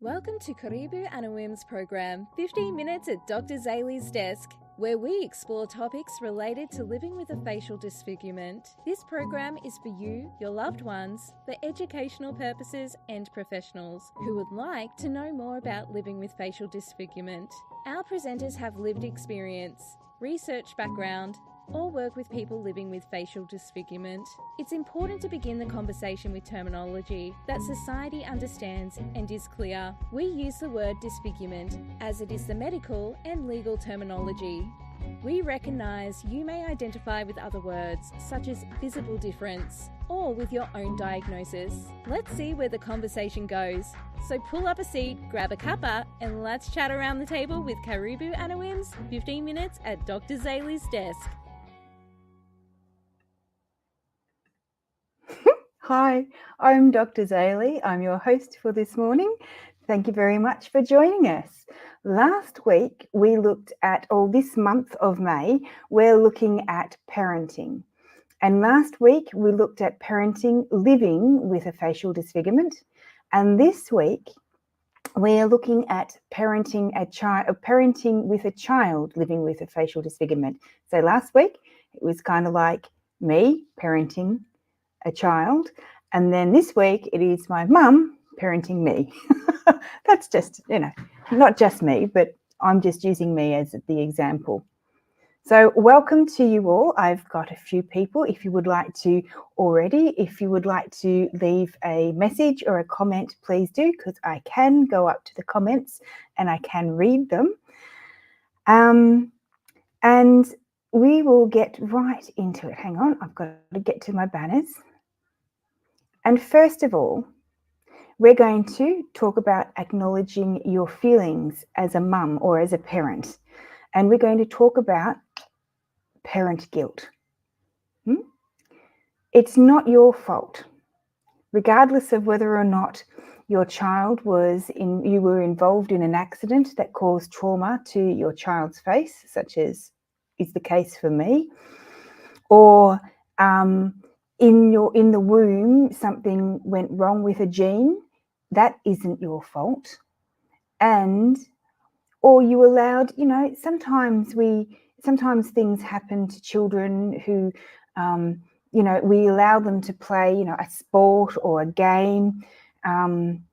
Welcome to Karibu Anawim's program, 15 Minutes at Dr. Zayli's Desk, where we explore topics related to living with a facial disfigurement. This program is for you, your loved ones, for educational purposes and professionals who would like to know more about living with facial disfigurement. Our presenters have lived experience, research background, or work with people living with facial disfigurement. It's important to begin the conversation with terminology that society understands and is clear. We use the word disfigurement as it is the medical and legal terminology. We recognise you may identify with other words such as visible difference or with your own diagnosis. Let's see where the conversation goes. So pull up a seat, grab a cuppa, and let's chat around the table with Karibu Anawim's 15 Minutes at Dr. Zayli's Desk. Hi, I'm Dr. Zayli. I'm your host for this morning. Thank you very much for joining us. Last week, we looked at, this month of May, we're looking at parenting. And last week, we looked at parenting living with a facial disfigurement. And this week, we're looking at parenting with a child living with a facial disfigurement. So last week, it was kind of like me parenting a child, and then this week it is my mum parenting me. That's just, not just me, but I'm just using me as the example. So welcome to you all. I've got a few people. If you would like to leave a message or a comment, please do, because I can go up to the comments and I can read them. And we will get right into it. Hang on, I've got to get to my banners. And first of all, we're going to talk about acknowledging your feelings as a mum or as a parent. And we're going to talk about parent guilt. It's not your fault, regardless of whether or not your child you were involved in an accident that caused trauma to your child's face, such as is the case for me, or in the womb, something went wrong with a gene. That isn't your fault. Or you allowed, sometimes things happen to children who, we allow them to play, a sport or a game, and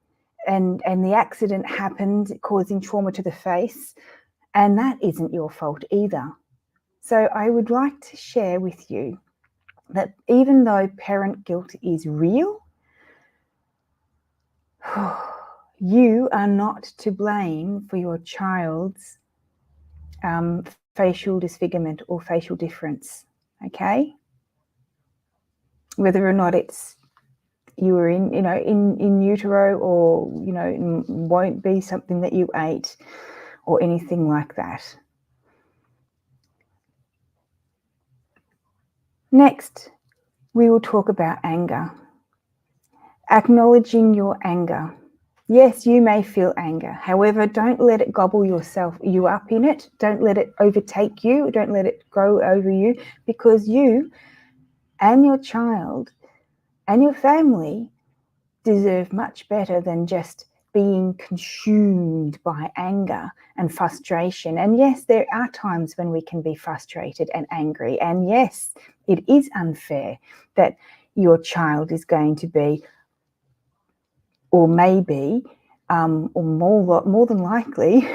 the accident happened, causing trauma to the face, and that isn't your fault either. So I would like to share with you that even though parent guilt is real, you are not to blame for your child's facial disfigurement or facial difference, okay? Whether or not it's you were in utero, or won't be something that you ate or anything like that. Next, we will talk about anger. Acknowledging your anger. Yes, you may feel anger. However, don't let it gobble you up in it. Don't let it overtake you. Don't let it go over you, because you and your child and your family deserve much better than just being consumed by anger and frustration. And yes, there are times when we can be frustrated and angry. And yes, it is unfair that your child is going to be, or maybe, or more than likely,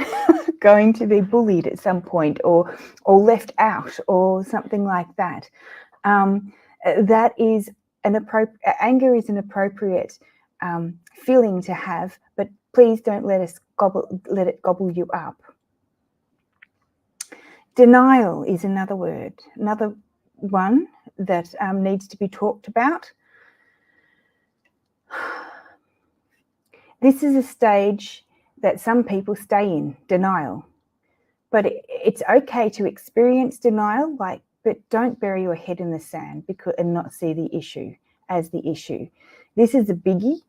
going to be bullied at some point, or left out, or something like that. That is anger is an appropriate feeling to have, but please don't let it gobble you up. Denial is another one that needs to be talked about. This is a stage that some people stay in, denial. But it's okay to experience denial, but don't bury your head in the sand and not see the issue as the issue. This is a biggie.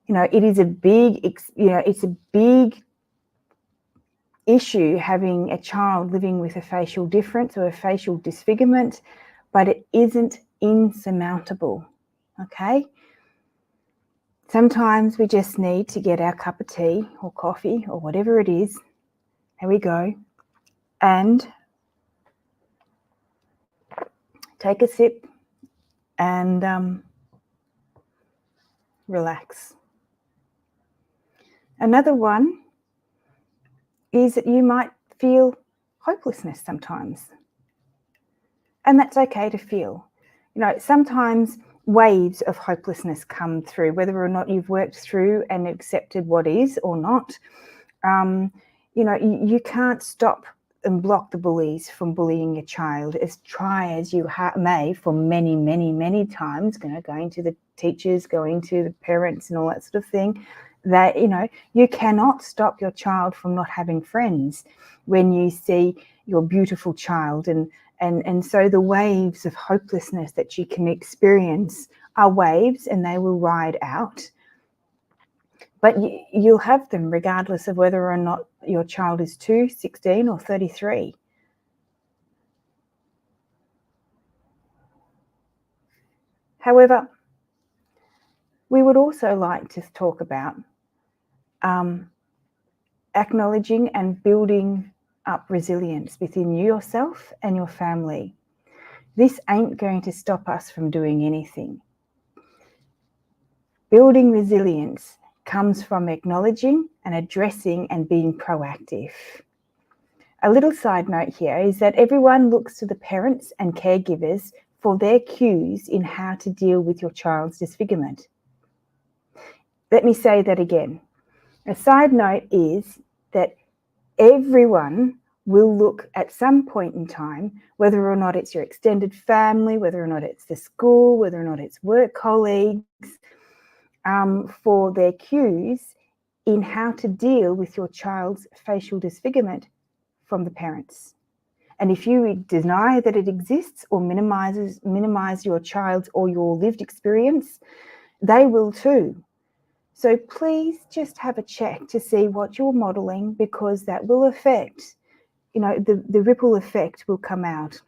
It is it's a big issue having a child living with a facial difference or a facial disfigurement, but it isn't insurmountable, okay? Sometimes we just need to get our cup of tea or coffee or whatever it is. There we go. And take a sip and relax. Another one is that you might feel hopelessness sometimes. And that's okay to feel. You know, sometimes waves of hopelessness come through, whether or not you've worked through and accepted what is or not. You know, you can't stop and block the bullies from bullying your child, as try as you may for many, many, many times, you know, going to the teachers, going to the parents and all that sort of thing, that, you know, you cannot stop your child from not having friends when you see your beautiful child. And so the waves of hopelessness that you can experience are waves, and they will ride out. But you'll have them regardless of whether or not your child is 2, 16 or 33. However, we would also like to talk about acknowledging and building up resilience within yourself and your family. This ain't going to stop us from doing anything. Building resilience comes from acknowledging and addressing and being proactive. A little side note here is that everyone looks to the parents and caregivers for their cues in how to deal with your child's disfigurement. Let me say that again. A side note is that everyone will look at some point in time, whether or not it's your extended family, whether or not it's the school, whether or not it's work colleagues, for their cues in how to deal with your child's facial disfigurement from the parents. And if you deny that it exists or minimize your child's or your lived experience, they will too. So please just have a check to see what you're modeling, because that will affect, you know, the ripple effect will come out,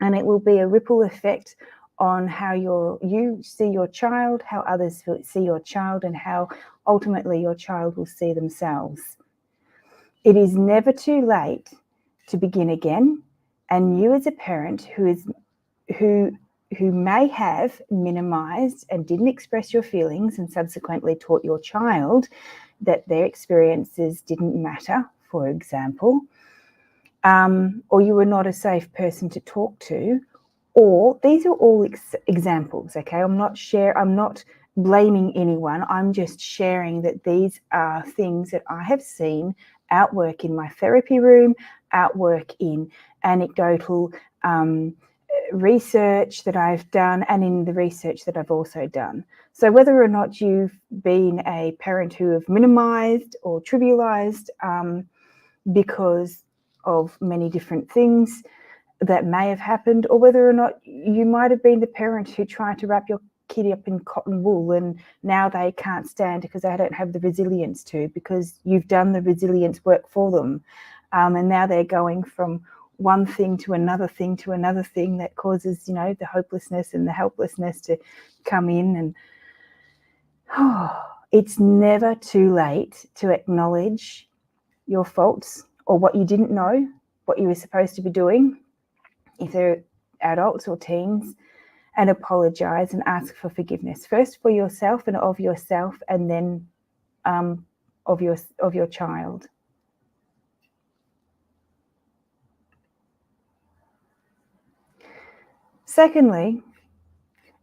and it will be a ripple effect on how you see your child, how others see your child, and how ultimately your child will see themselves. It is never too late to begin again, and you as a parent who may have minimized and didn't express your feelings and subsequently taught your child that their experiences didn't matter, for example, or you were not a safe person to talk to, or these are all examples, okay? I'm not blaming anyone. I'm just sharing that these are things that I have seen outwork in my therapy room, outwork in anecdotal research that I've done, and in the research that I've also done. So whether or not you've been a parent who have minimized or trivialized because of many different things that may have happened, or whether or not you might have been the parent who tried to wrap your kid up in cotton wool and now they can't stand because they don't have the resilience to, because you've done the resilience work for them, and now they're going from one thing to another thing to another thing that causes, you know, the hopelessness and the helplessness to come in. And it's never too late to acknowledge your faults or what you didn't know, what you were supposed to be doing, if they're adults or teens, and apologize and ask for forgiveness, first for yourself and of yourself, and then of your child. Secondly,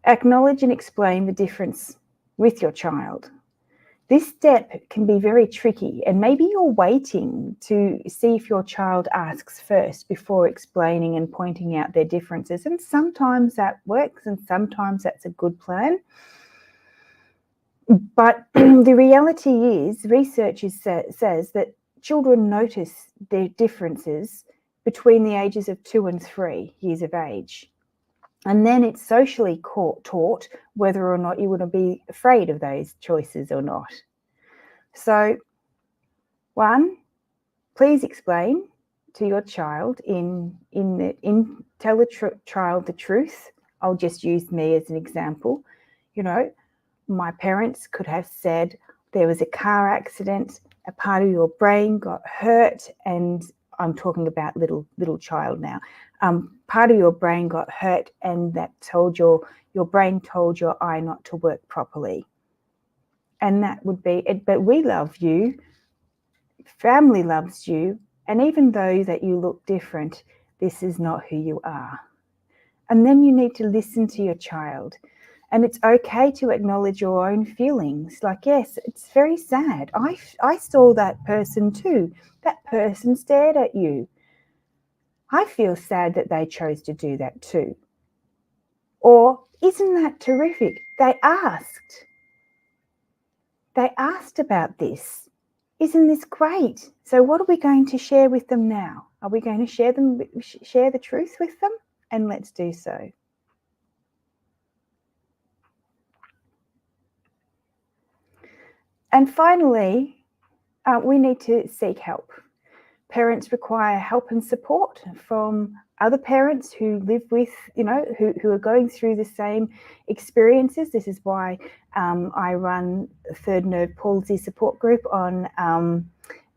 acknowledge and explain the difference with your child. This step can be very tricky, and maybe you're waiting to see if your child asks first before explaining and pointing out their differences. And sometimes that works, and sometimes that's a good plan. But the reality is, research says that children notice their differences between the ages of 2 and 3 years of age. And then it's socially taught whether or not you want to be afraid of those choices or not. So, 1, please explain to your child tell the child the truth. I'll just use me as an example. You know, my parents could have said there was a car accident, a part of your brain got hurt, and I'm talking about little child now. Part of your brain got hurt, and that told your brain told your eye not to work properly. And that would be it. But we love you, family loves you, and even though that you look different, this is not who you are. And then you need to listen to your child. And it's okay to acknowledge your own feelings. Like, yes, it's very sad. I saw that person too. That person stared at you. I feel sad that they chose to do that too. Or, isn't that terrific? They asked. They asked about this. Isn't this great? So what are we going to share with them now? Are we going to share the truth with them? And let's do so. And finally, we need to seek help. Parents require help and support from other parents who live with, who are going through the same experiences. This is why I run a third nerve palsy support group on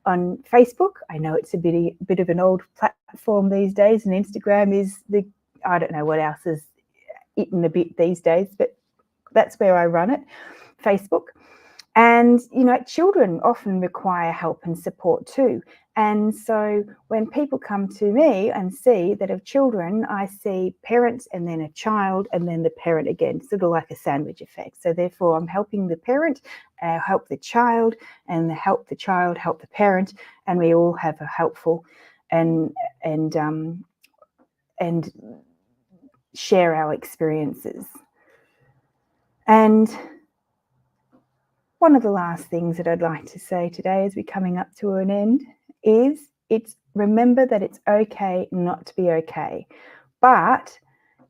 Facebook. I know it's a bit of an old platform these days, and Instagram is I don't know what else is eaten a bit these days, but that's where I run it, Facebook. And, children often require help and support too. And so when people come to me and see that of children, I see parents and then a child and then the parent again, sort of like a sandwich effect. So therefore, I'm helping the parent, help the child, and help the child, help the parent, and we all have a helpful and share our experiences. And one of the last things that I'd like to say today as we're coming up to an end is remember that it's okay not to be okay, but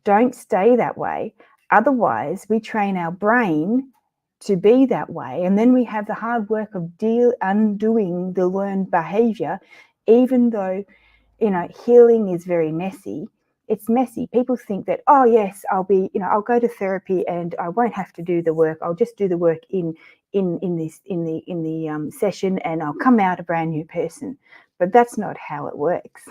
don't stay that way. Otherwise, we train our brain to be that way, and then we have the hard work of undoing the learned behavior, even though, healing is very messy. It's messy. People think that, oh yes, I'll go to therapy and I won't have to do the work. I'll just do the work in the session and I'll come out a brand new person. But that's not how it works.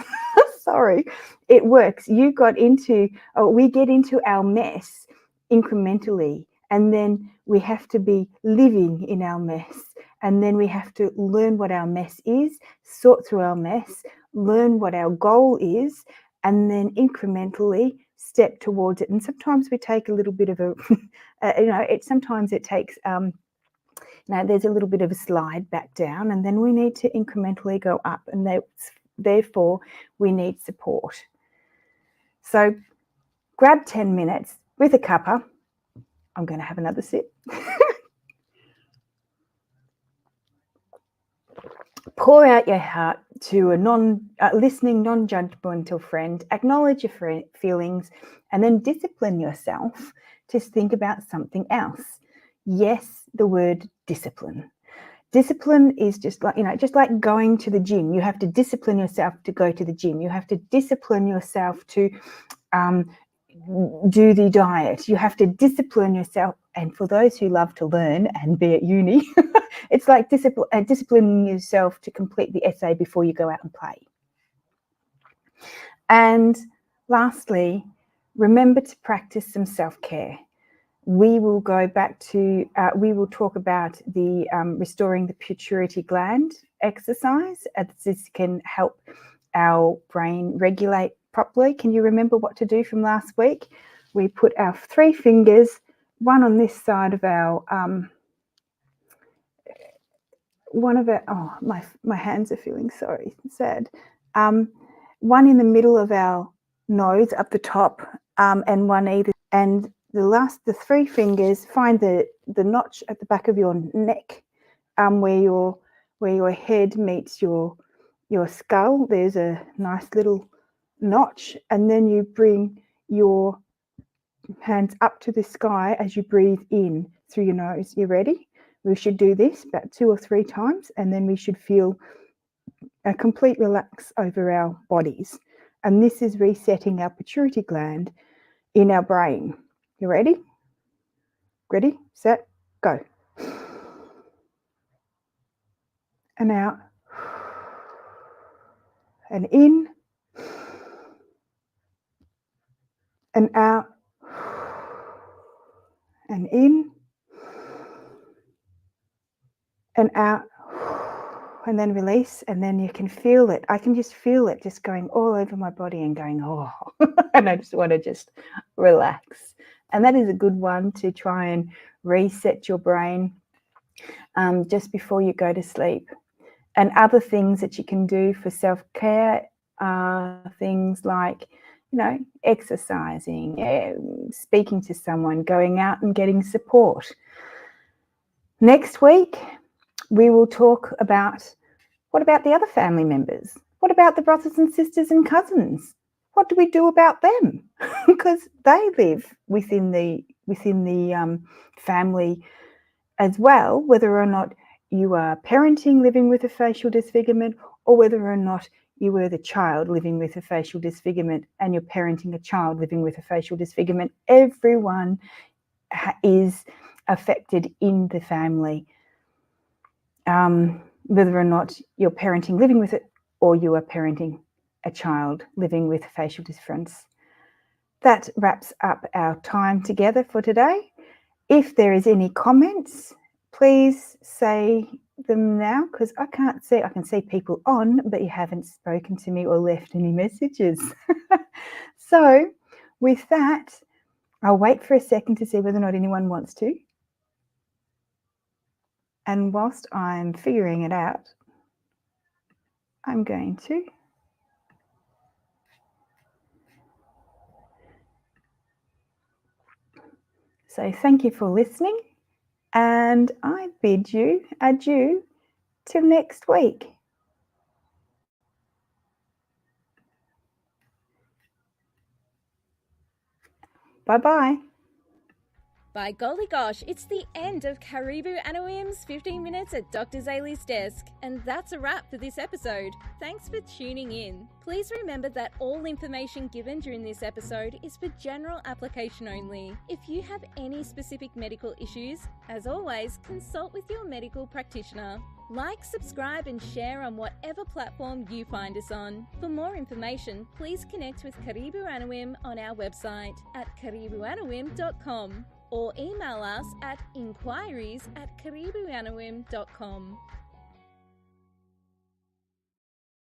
Sorry, it works. We get into our mess incrementally, and then we have to be living in our mess, and then we have to learn what our mess is, sort through our mess, learn what our goal is, and then incrementally step towards it. And sometimes we take a little bit of sometimes it takes there's a little bit of a slide back down, and then we need to incrementally go up, and therefore we need support. So grab 10 minutes with a cuppa. I'm going to have another sip. Pour out your heart to a listening, non-judgmental friend. Acknowledge your feelings, and then discipline yourself to think about something else. Yes, the word discipline. Discipline is just like going to the gym. You have to discipline yourself to go to the gym. You have to discipline yourself to do the diet. You have to discipline yourself. And for those who love to learn and be at uni, it's like disciplining yourself to complete the essay before you go out and play. And lastly, remember to practice some self-care. We will go back to, we will talk about the restoring the pituitary gland exercise, as this can help our brain regulate properly. Can you remember what to do from last week? We put our 3 fingers, one on this side of our, my hands are feeling sad. One in the middle of our nose up the top, and one either, and the 3 fingers, find the notch at the back of your neck, where your head meets your skull. There's a nice little notch, and then you bring your hands up to the sky as you breathe in through your nose. You ready? We should do this about 2 or 3 times, and then we should feel a complete relax over our bodies. And this is resetting our pituitary gland in our brain. You ready? Ready, set, Go. And out. And in. And out. And in. And out. And then release, and then you can feel it. I can just feel it just going all over my body and going, oh, and I just want to just relax. And that is a good one to try and reset your brain just before you go to sleep. And other things that you can do for self-care are things like, exercising, speaking to someone, going out and getting support. Next week, we will talk about, what about the other family members? What about the brothers and sisters and cousins? What do we do about them? Because they live within the family as well, whether or not you are parenting living with a facial disfigurement, or whether or not you were the child living with a facial disfigurement and you're parenting a child living with a facial disfigurement. Everyone is affected in the family. Whether or not you're parenting living with it or you are parenting a child living with facial difference. That wraps up our time together for today. If there is any comments, please say them now, because I can't see. I can see people on, but you haven't spoken to me or left any messages. So with that, I'll wait for a second to see whether or not anyone wants to. And whilst I'm figuring it out, I'm going to say thank you for listening, and I bid you adieu till next week. Bye-bye. By golly gosh, it's the end of Karibu Anawim's 15 Minutes at Dr. Zaley's Desk, and that's a wrap for this episode. Thanks for tuning in. Please remember that all information given during this episode is for general application only. If you have any specific medical issues, as always, consult with your medical practitioner. Like, subscribe and share on whatever platform you find us on. For more information, please connect with Karibu Anawim on our website at karibuanawim.com or email us at inquiries@karibuanawim.com.